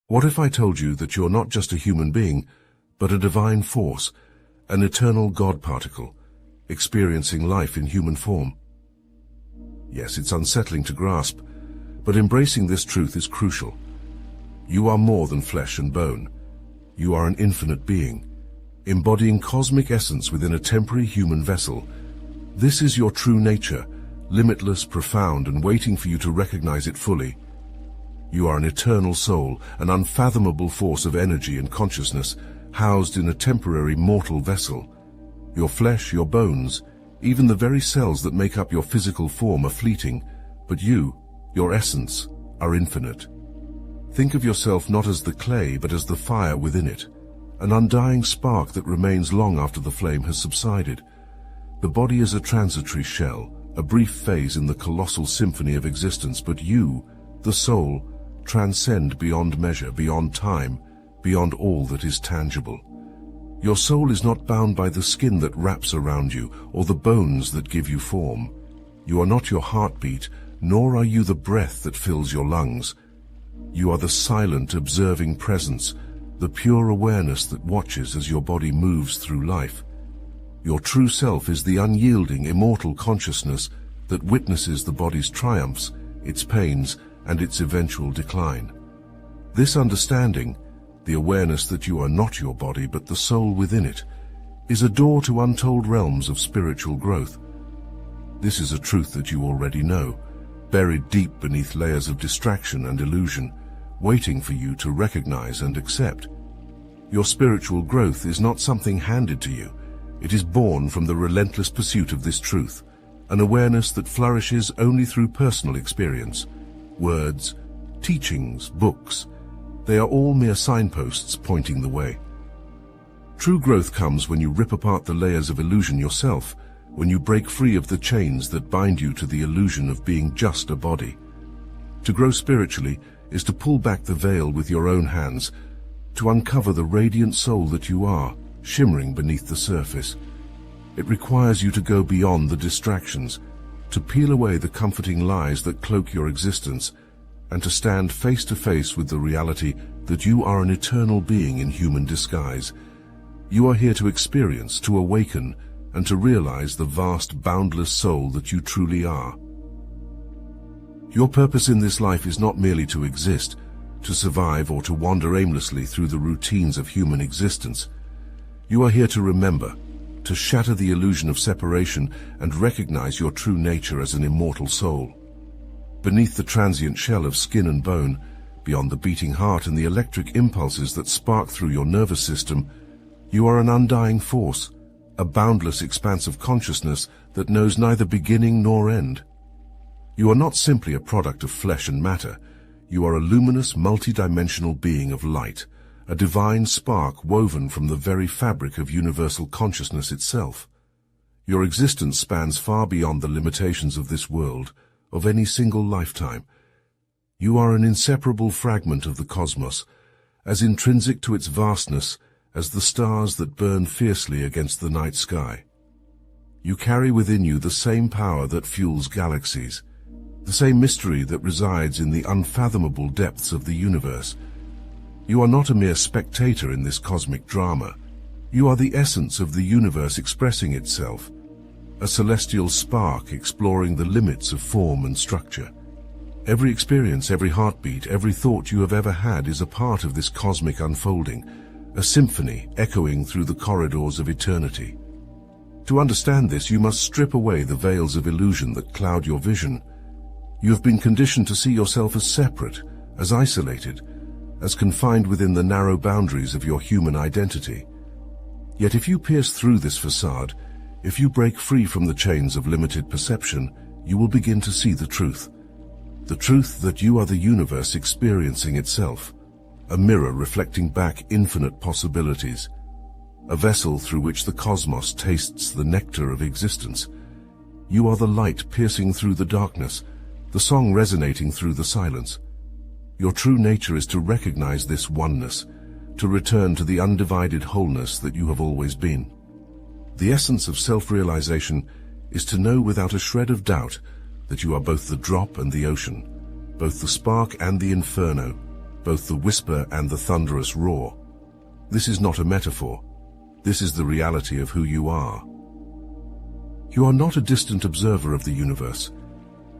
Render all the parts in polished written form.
What if I told you that you're not just a human being, but a divine force, an eternal God particle, experiencing life in human form? Yes, it's unsettling to grasp, but embracing this truth is crucial. You are more than flesh and bone. You are an infinite being, embodying cosmic essence within a temporary human vessel. This is your true nature, limitless, profound, and waiting for you to recognize it fully. You are an eternal soul, an unfathomable force of energy and consciousness, housed in a temporary mortal vessel. Your flesh, your bones, even the very cells that make up your physical form are fleeting, but you, your essence, are infinite. Think of yourself not as the clay, but as the fire within it, an undying spark that remains long after the flame has subsided. The body is a transitory shell, a brief phase in the colossal symphony of existence, but you, the soul, transcend beyond measure, beyond time, beyond all that is tangible. Your soul is not bound by the skin that wraps around you or the bones that give you form. You are not your heartbeat, nor are you the breath that fills your lungs. You are the silent, observing presence, the pure awareness that watches as your body moves through life. Your true self is the unyielding, immortal consciousness that witnesses the body's triumphs, its pains, and its eventual decline. This understanding, the awareness that you are not your body but the soul within it, is a door to untold realms of spiritual growth. This is a truth that you already know, buried deep beneath layers of distraction and illusion, waiting for you to recognize and accept. Your spiritual growth is not something handed to you. It is born from the relentless pursuit of this truth, an awareness that flourishes only through personal experience. Words, teachings, books, they are all mere signposts pointing the way. True growth comes when you rip apart the layers of illusion yourself, when you break free of the chains that bind you to the illusion of being just a body. To grow spiritually is to pull back the veil with your own hands, to uncover the radiant soul that you are, shimmering beneath the surface. It requires you to go beyond the distractions, to peel away the comforting lies that cloak your existence, and to stand face to face with the reality that you are an eternal being in human disguise. You are here to experience, to awaken, and to realize the vast, boundless soul that you truly are. Your purpose in this life is not merely to exist, to survive, or to wander aimlessly through the routines of human existence. You are here to remember, to shatter the illusion of separation and recognize your true nature as an immortal soul. Beneath the transient shell of skin and bone, beyond the beating heart and the electric impulses that spark through your nervous system, you are an undying force, a boundless expanse of consciousness that knows neither beginning nor end. You are not simply a product of flesh and matter. You are a luminous, multidimensional being of light, a divine spark woven from the very fabric of universal consciousness itself. Your existence spans far beyond the limitations of this world, of any single lifetime. You are an inseparable fragment of the cosmos, as intrinsic to its vastness as the stars that burn fiercely against the night sky. You carry within you the same power that fuels galaxies, the same mystery that resides in the unfathomable depths of the universe. You are not a mere spectator in this cosmic drama. You are the essence of the universe expressing itself, a celestial spark exploring the limits of form and structure. Every experience, every heartbeat, every thought you have ever had is a part of this cosmic unfolding, a symphony echoing through the corridors of eternity. To understand this, you must strip away the veils of illusion that cloud your vision. You have been conditioned to see yourself as separate, as isolated, as confined within the narrow boundaries of your human identity. Yet if you pierce through this facade, if you break free from the chains of limited perception, you will begin to see the truth that you are the universe experiencing itself, a mirror reflecting back infinite possibilities, a vessel through which the cosmos tastes the nectar of existence. You are the light piercing through the darkness, the song resonating through the silence. Your true nature is to recognize this oneness, to return to the undivided wholeness that you have always been. The essence of self-realization is to know without a shred of doubt that you are both the drop and the ocean, both the spark and the inferno, both the whisper and the thunderous roar. This is not a metaphor. This is the reality of who you are. You are not a distant observer of the universe.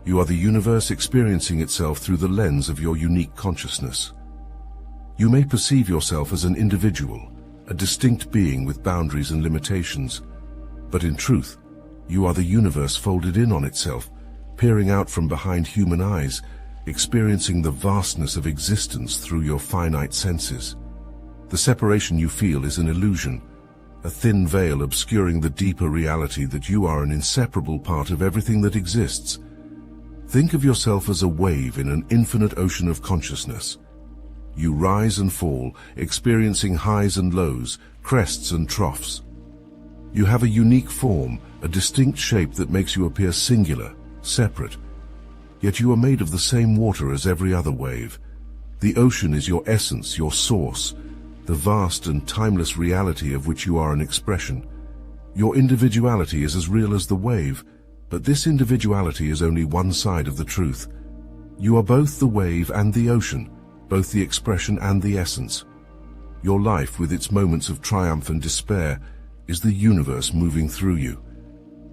You are the universe experiencing itself through the lens of your unique consciousness. You may perceive yourself as an individual, a distinct being with boundaries and limitations, but in truth, you are the universe folded in on itself, peering out from behind human eyes, experiencing the vastness of existence through your finite senses. The separation you feel is an illusion, a thin veil obscuring the deeper reality that you are an inseparable part of everything that exists. Think of yourself as a wave in an infinite ocean of consciousness. You rise and fall, experiencing highs and lows, crests and troughs. You have a unique form, a distinct shape that makes you appear singular, separate. Yet you are made of the same water as every other wave. The ocean is your essence, your source, the vast and timeless reality of which you are an expression. Your individuality is as real as the wave, but this individuality is only one side of the truth. You are both the wave and the ocean, both the expression and the essence. Your life, with its moments of triumph and despair, is the universe moving through you.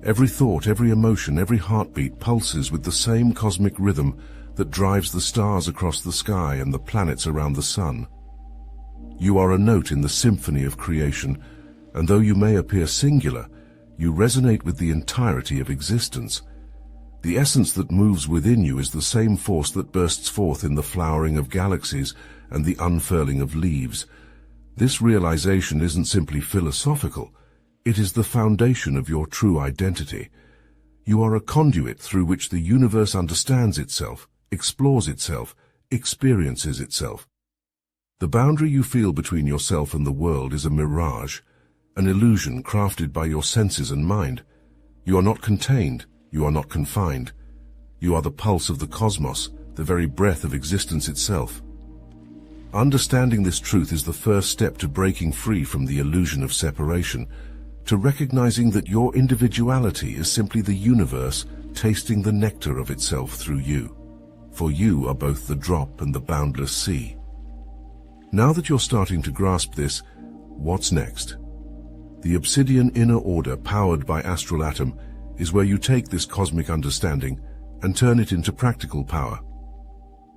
Every thought, every emotion, every heartbeat pulses with the same cosmic rhythm that drives the stars across the sky and the planets around the sun. You are a note in the symphony of creation, and though you may appear singular, you resonate with the entirety of existence. The essence that moves within you is the same force that bursts forth in the flowering of galaxies and the unfurling of leaves. This realization isn't simply philosophical. It is the foundation of your true identity. You are a conduit through which the universe understands itself, explores itself, experiences itself. The boundary you feel between yourself and the world is a mirage, an illusion crafted by your senses and mind. You are not contained, you are not confined. You are the pulse of the cosmos, the very breath of existence itself. Understanding this truth is the first step to breaking free from the illusion of separation, to recognizing that your individuality is simply the universe tasting the nectar of itself through you. For you are both the drop and the boundless sea. Now that you're starting to grasp this, what's next? The obsidian inner order, powered by astral atom, is where you take this cosmic understanding and turn it into practical power.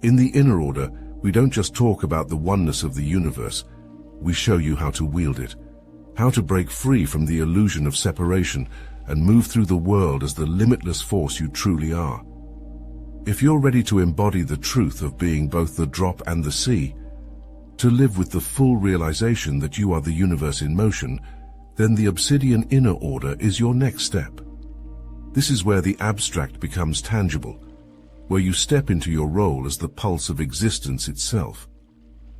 In the inner order, we don't just talk about the oneness of the universe, we show you how to wield it, how to break free from the illusion of separation and move through the world as the limitless force you truly are. If you're ready to embody the truth of being both the drop and the sea, to live with the full realization that you are the universe in motion, then the obsidian inner order is your next step. This is where the abstract becomes tangible, where you step into your role as the pulse of existence itself.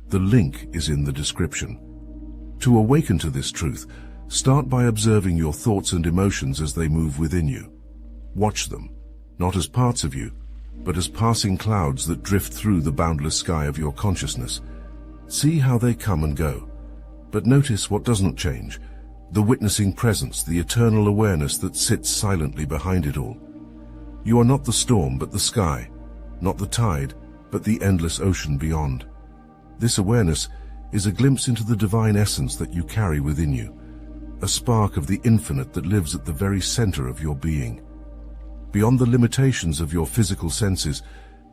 The link is in the description. To awaken to this truth, start by observing your thoughts and emotions as they move within you. Watch them, not as parts of you, but as passing clouds that drift through the boundless sky of your consciousness. See how they come and go, but notice what doesn't change, the witnessing presence, the eternal awareness that sits silently behind it all. You are not the storm, but the sky, not the tide, but the endless ocean beyond. This awareness is a glimpse into the divine essence that you carry within you, a spark of the infinite that lives at the very center of your being. Beyond the limitations of your physical senses,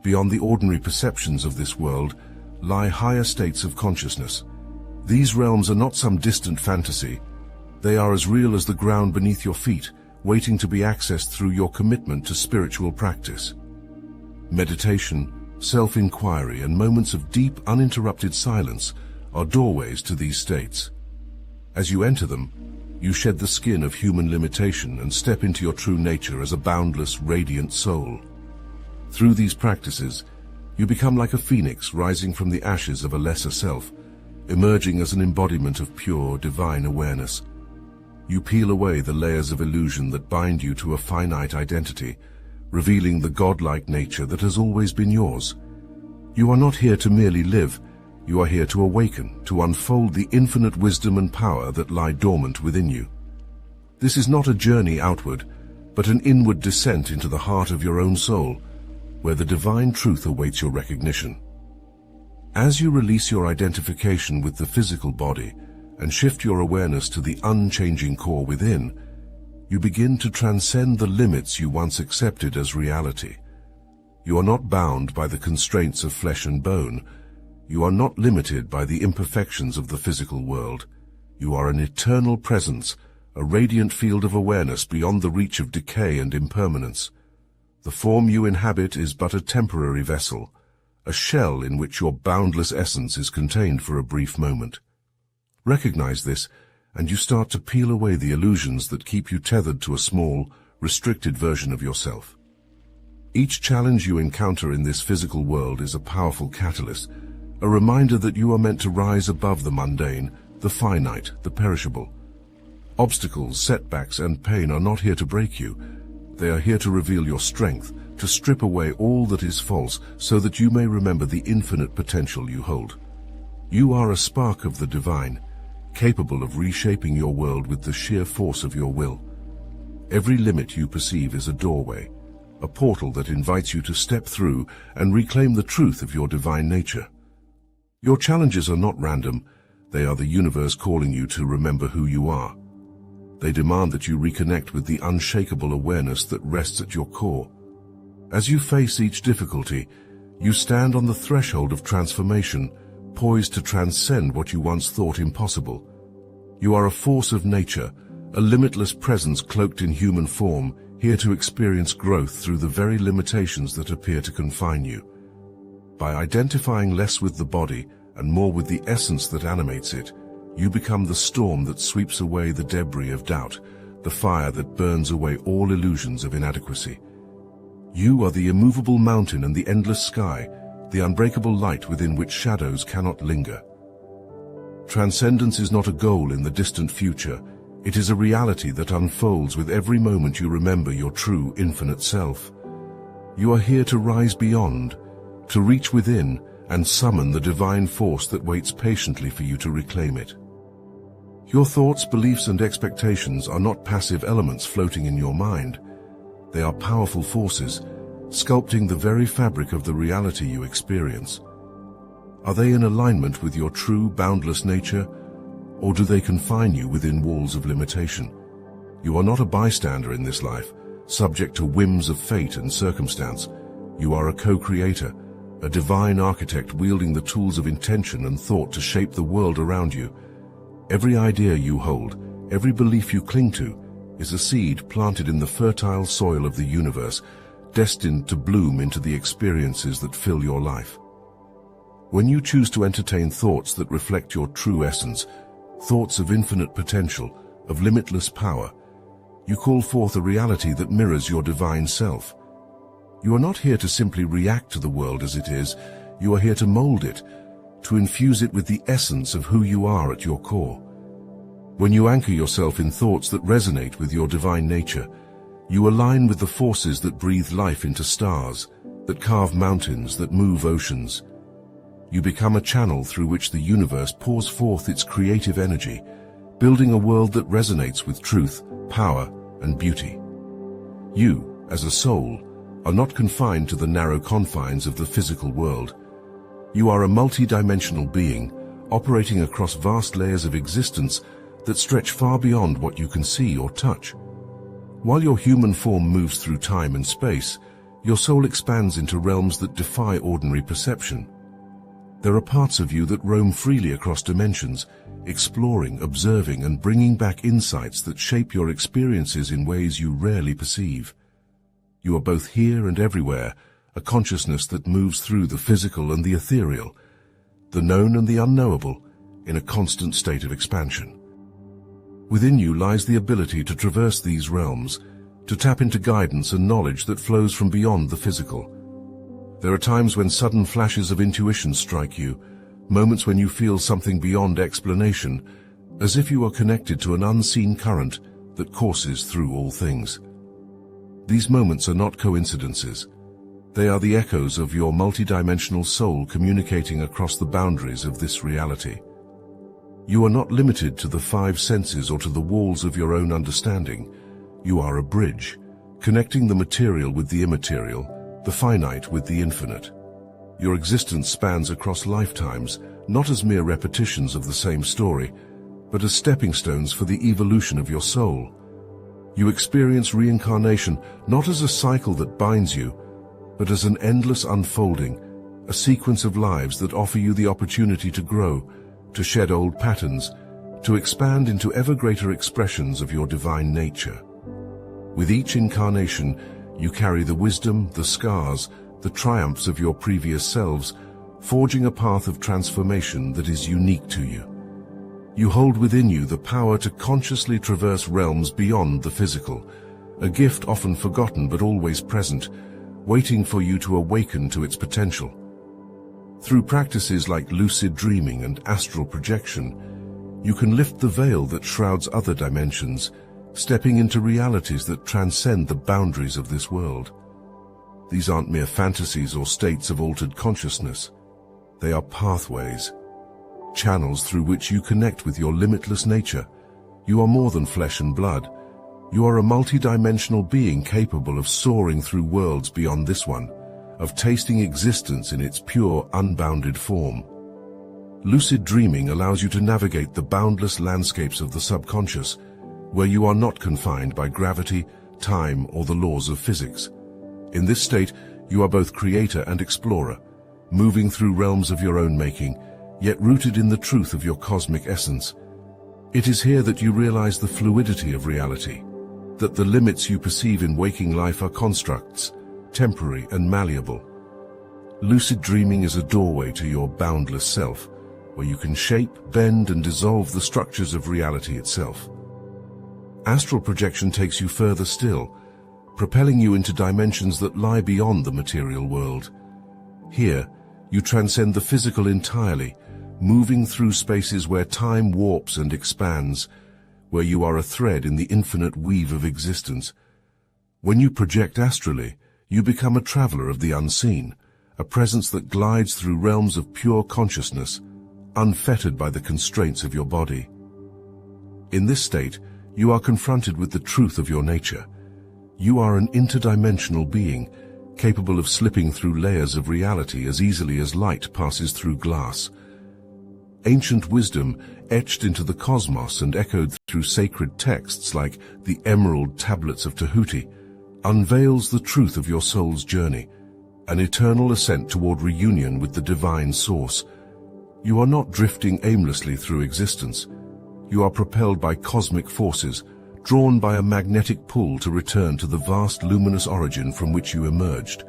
beyond the ordinary perceptions of this world, lie higher states of consciousness. These realms are not some distant fantasy. They are as real as the ground beneath your feet, waiting to be accessed through your commitment to spiritual practice. Meditation, self-inquiry, and moments of deep, uninterrupted silence are doorways to these states. As you enter them, you shed the skin of human limitation and step into your true nature as a boundless, radiant soul. Through these practices, you become like a phoenix rising from the ashes of a lesser self, emerging as an embodiment of pure, divine awareness. You peel away the layers of illusion that bind you to a finite identity, revealing the godlike nature that has always been yours. You are not here to merely live. You are here to awaken, to unfold the infinite wisdom and power that lie dormant within you. This is not a journey outward, but an inward descent into the heart of your own soul, where the divine truth awaits your recognition. As you release your identification with the physical body and shift your awareness to the unchanging core within, you begin to transcend the limits you once accepted as reality. You are not bound by the constraints of flesh and bone. You are not limited by the imperfections of the physical world. You are an eternal presence, a radiant field of awareness beyond the reach of decay and impermanence. The form you inhabit is but a temporary vessel, a shell in which your boundless essence is contained for a brief moment. Recognize this, and you start to peel away the illusions that keep you tethered to a small, restricted version of yourself. Each challenge you encounter in this physical world is a powerful catalyst, a reminder that you are meant to rise above the mundane, the finite, the perishable. Obstacles, setbacks, and pain are not here to break you. They are here to reveal your strength, to strip away all that is false, so that you may remember the infinite potential you hold. You are a spark of the divine, capable of reshaping your world with the sheer force of your will. Every limit you perceive is a doorway, a portal that invites you to step through and reclaim the truth of your divine nature. Your challenges are not random. They are the universe calling you to remember who you are. They demand that you reconnect with the unshakable awareness that rests at your core. As you face each difficulty, you stand on the threshold of transformation, poised to transcend what you once thought impossible. You are a force of nature, a limitless presence cloaked in human form, here to experience growth through the very limitations that appear to confine you. By identifying less with the body and more with the essence that animates it, you become the storm that sweeps away the debris of doubt, the fire that burns away all illusions of inadequacy. You are the immovable mountain and the endless sky, the unbreakable light within which shadows cannot linger. Transcendence is not a goal in the distant future. It is a reality that unfolds with every moment you remember your true, infinite self. You are here to rise beyond, to reach within and summon the divine force that waits patiently for you to reclaim it. Your thoughts, beliefs, and expectations are not passive elements floating in your mind. They are powerful forces, sculpting the very fabric of the reality you experience. Are they in alignment with your true, boundless nature, or do they confine you within walls of limitation? You are not a bystander in this life, subject to whims of fate and circumstance. You are a co-creator, a divine architect wielding the tools of intention and thought to shape the world around you. Every idea you hold, every belief you cling to, is a seed planted in the fertile soil of the universe, destined to bloom into the experiences that fill your life. When you choose to entertain thoughts that reflect your true essence, thoughts of infinite potential, of limitless power, you call forth a reality that mirrors your divine self. You are not here to simply react to the world as it is. You are here to mold it, to infuse it with the essence of who you are at your core. When you anchor yourself in thoughts that resonate with your divine nature, you align with the forces that breathe life into stars, that carve mountains, that move oceans. You become a channel through which the universe pours forth its creative energy, building a world that resonates with truth, power, and beauty. You, as a soul, are not confined to the narrow confines of the physical world. You are a multi-dimensional being, operating across vast layers of existence that stretch far beyond what you can see or touch. While your human form moves through time and space, your soul expands into realms that defy ordinary perception. There are parts of you that roam freely across dimensions, exploring, observing, and bringing back insights that shape your experiences in ways you rarely perceive. You are both here and everywhere, a consciousness that moves through the physical and the ethereal, the known and the unknowable, in a constant state of expansion. Within you lies the ability to traverse these realms, to tap into guidance and knowledge that flows from beyond the physical. There are times when sudden flashes of intuition strike you, moments when you feel something beyond explanation, as if you are connected to an unseen current that courses through all things. These moments are not coincidences. They are the echoes of your multidimensional soul communicating across the boundaries of this reality. You are not limited to the five senses or to the walls of your own understanding. You are a bridge, connecting the material with the immaterial, the finite with the infinite. your existence spans across lifetimes, not as mere repetitions of the same story, but as stepping stones for the evolution of your soul. You experience reincarnation not as a cycle that binds you, but as an endless unfolding, a sequence of lives that offer you the opportunity to grow, to shed old patterns, to expand into ever greater expressions of your divine nature. With each incarnation, you carry the wisdom, the scars, the triumphs of your previous selves, forging a path of transformation that is unique to you. You hold within you the power to consciously traverse realms beyond the physical, a gift often forgotten but always present, waiting for you to awaken to its potential. Through practices like lucid dreaming and astral projection, you can lift the veil that shrouds other dimensions, stepping into realities that transcend the boundaries of this world. These aren't mere fantasies or states of altered consciousness. They are pathways, channels through which you connect with your limitless nature. You are more than flesh and blood. You are a multidimensional being capable of soaring through worlds beyond this one, of tasting existence in its pure, unbounded form. Lucid dreaming allows you to navigate the boundless landscapes of the subconscious, where you are not confined by gravity, time, or the laws of physics. In this state, you are both creator and explorer, moving through realms of your own making, yet rooted in the truth of your cosmic essence. It is here that you realize the fluidity of reality, that the limits you perceive in waking life are constructs, temporary and malleable. Lucid dreaming is a doorway to your boundless self, where you can shape, bend, and dissolve the structures of reality itself. Astral projection takes you further still, propelling you into dimensions that lie beyond the material world. Here, you transcend the physical entirely, moving through spaces where time warps and expands, where you are a thread in the infinite weave of existence. When you project astrally, you become a traveler of the unseen, a presence that glides through realms of pure consciousness, unfettered by the constraints of your body. In this state, you are confronted with the truth of your nature. You are an interdimensional being, capable of slipping through layers of reality as easily as light passes through glass. Ancient wisdom, etched into the cosmos and echoed through sacred texts like the Emerald Tablets of Tahuti, unveils the truth of your soul's journey, an eternal ascent toward reunion with the divine source. You are not drifting aimlessly through existence. You are propelled by cosmic forces, drawn by a magnetic pull to return to the vast luminous origin from which you emerged.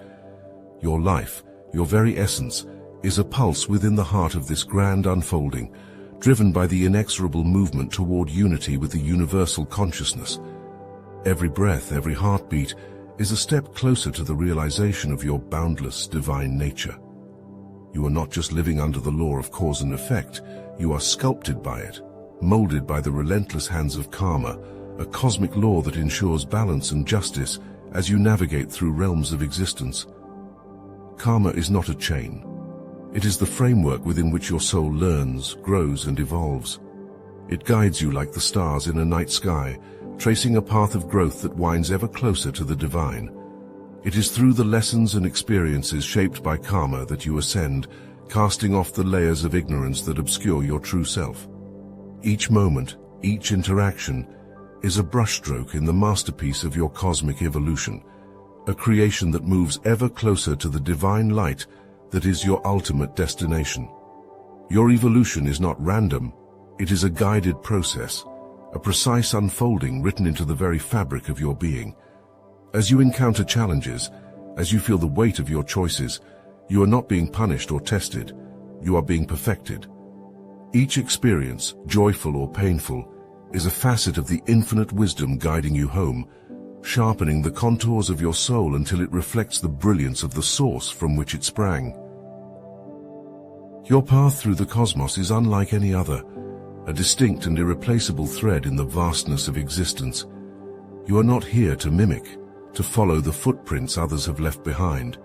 Your life, your very essence, is a pulse within the heart of this grand unfolding, driven by the inexorable movement toward unity with the universal consciousness. Every breath, every heartbeat, is a step closer to the realization of your boundless divine nature. You are not just living under the law of cause and effect, you are sculpted by it, molded by the relentless hands of karma, a cosmic law that ensures balance and justice as you navigate through realms of existence. Karma is not a chain. It is the framework within which your soul learns, grows, and evolves. It guides you like the stars in a night sky, tracing a path of growth that winds ever closer to the divine. It is through the lessons and experiences shaped by karma that you ascend, casting off the layers of ignorance that obscure your true self. Each moment, each interaction, is a brushstroke in the masterpiece of your cosmic evolution, a creation that moves ever closer to the divine light that is your ultimate destination. Your evolution is not random, it is a guided process, a precise unfolding written into the very fabric of your being. As you encounter challenges, as you feel the weight of your choices, you are not being punished or tested, you are being perfected. Each experience, joyful or painful, is a facet of the infinite wisdom guiding you home, sharpening the contours of your soul until it reflects the brilliance of the source from which it sprang. Your path through the cosmos is unlike any other, a distinct and irreplaceable thread in the vastness of existence. You are not here to mimic, to follow the footprints others have left behind.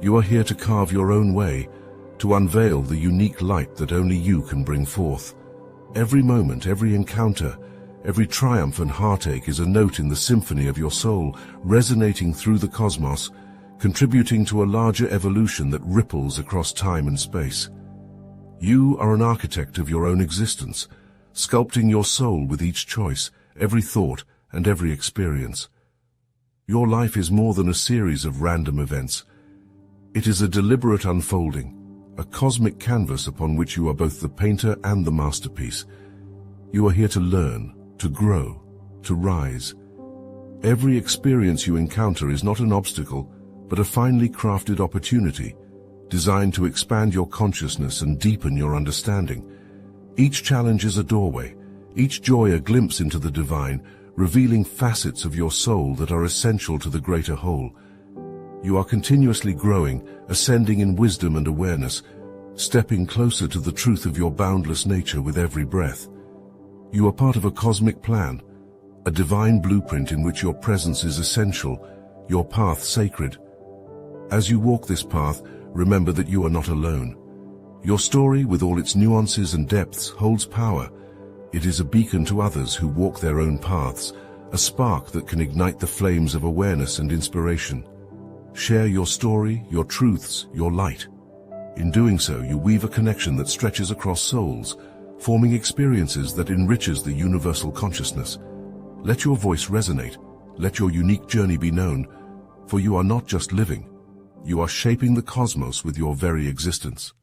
You are here to carve your own way, to unveil the unique light that only you can bring forth. Every moment, every encounter, every triumph and heartache is a note in the symphony of your soul, resonating through the cosmos, contributing to a larger evolution that ripples across time and space. You are an architect of your own existence, sculpting your soul with each choice, every thought, and every experience. Your life is more than a series of random events. It is a deliberate unfolding, a cosmic canvas upon which you are both the painter and the masterpiece. You are here to learn, to grow, to rise. Every experience you encounter is not an obstacle, but a finely crafted opportunity, designed to expand your consciousness and deepen your understanding. Each challenge is a doorway, each joy a glimpse into the divine, revealing facets of your soul that are essential to the greater whole. You are continuously growing, ascending in wisdom and awareness, stepping closer to the truth of your boundless nature with every breath. You are part of a cosmic plan, a divine blueprint in which your presence is essential, your path sacred. As you walk this path, remember that you are not alone. Your story, with all its nuances and depths, holds power. It is a beacon to others who walk their own paths, a spark that can ignite the flames of awareness and inspiration. Share your story, your truths, your light. In doing so, you weave a connection that stretches across souls, forming experiences that enriches the universal consciousness. Let your voice resonate. Let your unique journey be known, for you are not just living. You are shaping the cosmos with your very existence.